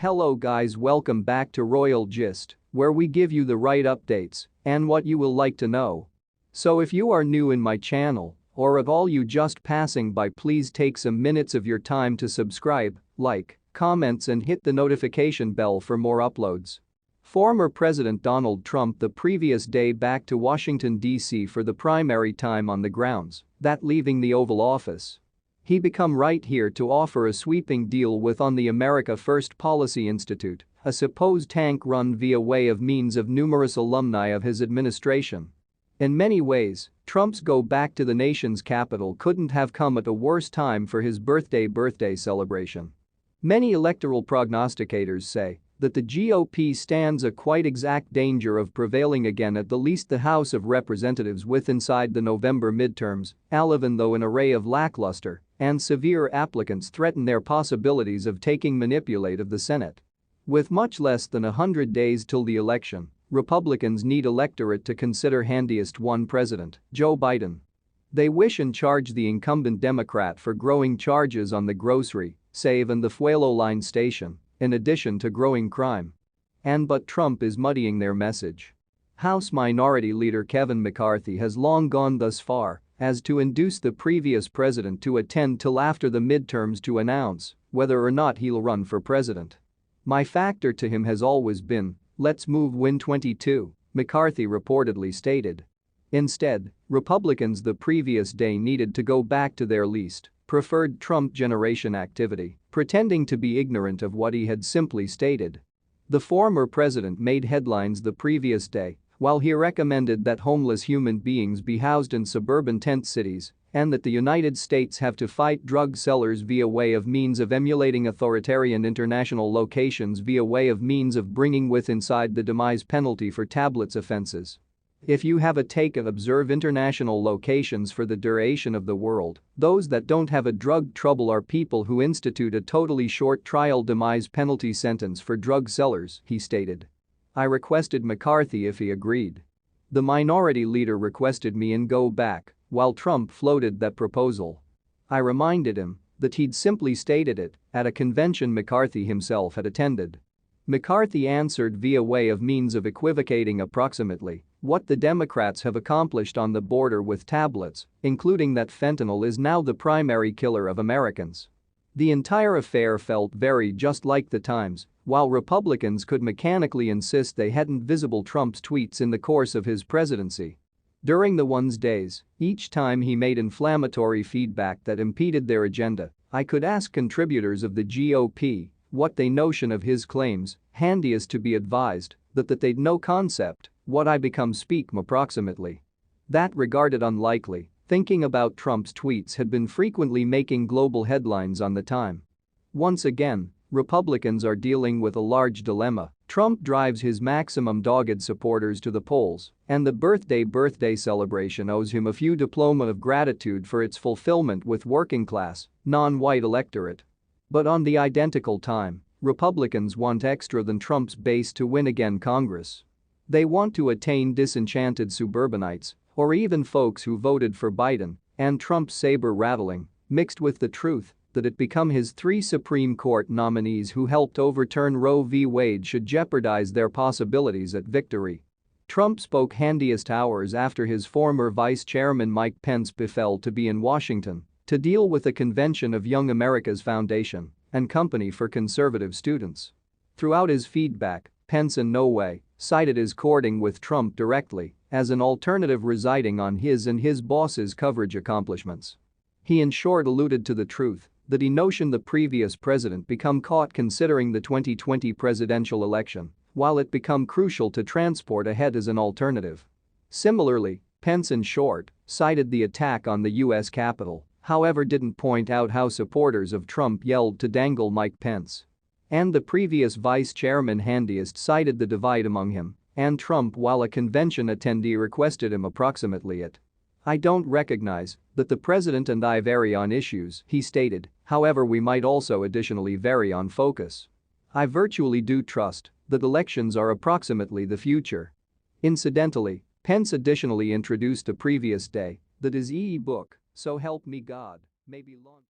Hello guys, welcome back to Royal Gist, where we give you the right updates and what you will like to know. So if you are new in my channel, or if all you just passing by, please take some minutes of your time to subscribe, like, comments and hit the notification bell for more uploads. Former President Donald Trump the previous day back to Washington, D.C. for the primary time on the grounds that leaving the Oval Office. He become right here to offer a sweeping deal with on the America First Policy Institute, a supposed tank run via way of means of numerous alumni of his administration. In many ways, Trump's go back to the nation's capital couldn't have come at a worse time for his birthday celebration. Many electoral prognosticators say that the GOP stands a quite exact danger of prevailing again at the least the House of Representatives with inside the November midterms, even though an array of lackluster and severe applicants threaten their possibilities of taking manipulate of the Senate. With much less than 100 days till the election, Republicans need electorate to consider handiest one president, Joe Biden. They wish and charge the incumbent Democrat for growing charges on the grocery, save and the Fuelo line station, in addition to growing crime. But Trump is muddying their message. House Minority Leader Kevin McCarthy has long gone thus far as to induce the previous president to attend till after the midterms to announce whether or not he'll run for president. My factor to him has always been, let's move win 22, McCarthy reportedly stated. Instead, Republicans the previous day needed to go back to their least preferred Trump generation activity, pretending to be ignorant of what he had simply stated. The former president made headlines the previous day while he recommended that homeless human beings be housed in suburban tent cities and that the United States have to fight drug sellers via way of means of emulating authoritarian international locations via way of means of bringing with inside the demise penalty for tablets offenses. If you have a take of observe international locations for the duration of the world, those that don't have a drug trouble are people who institute a totally short trial demise penalty sentence for drug sellers, he stated. I requested McCarthy if he agreed. The minority leader requested me and go back, while Trump floated that proposal. I reminded him that he'd simply stated it at a convention McCarthy himself had attended. McCarthy answered via way of means of equivocating approximately what the Democrats have accomplished on the border with tablets, including that fentanyl is now the primary killer of Americans. The entire affair felt very just like the Times, while Republicans could mechanically insist they hadn't visible Trump's tweets in the course of his presidency. During the one's days, each time he made inflammatory feedback that impeded their agenda, I could ask contributors of the GOP what they notion of his claims, handiest to be advised that they'd no concept what I become speak approximately. That regarded unlikely, thinking about Trump's tweets had been frequently making global headlines on the time. Once again, Republicans are dealing with a large dilemma. Trump drives his maximum dogged supporters to the polls, and the birthday celebration owes him a few diploma of gratitude for its fulfillment with working-class, non-white electorate. But on the identical time, Republicans want extra than Trump's base to win again Congress. They want to attain disenchanted suburbanites, or even folks who voted for Biden, and Trump's saber-rattling, mixed with the truth that it become his 3 Supreme Court nominees who helped overturn Roe v. Wade should jeopardize their possibilities at victory. Trump spoke handiest hours after his former vice chairman Mike Pence befell to be in Washington to deal with a convention of Young America's Foundation and Company for Conservative Students. Throughout his feedback, Pence in no way cited his courting with Trump directly as an alternative residing on his and his boss's coverage accomplishments. He in short alluded to the truth that he notioned the previous president become caught considering the 2020 presidential election, while it become crucial to transport ahead as an alternative. Similarly, Pence in short cited the attack on the U.S. Capitol, however didn't point out how supporters of Trump yelled to dangle Mike Pence. And the previous vice chairman handiest cited the divide among him and Trump while a convention attendee requested him approximately it. I don't recognize that the president and I vary on issues, he stated, however we might also additionally vary on focus. I virtually do trust that elections are approximately the future. Incidentally, Pence additionally introduced a previous day that his book, So Help Me God, may be launched.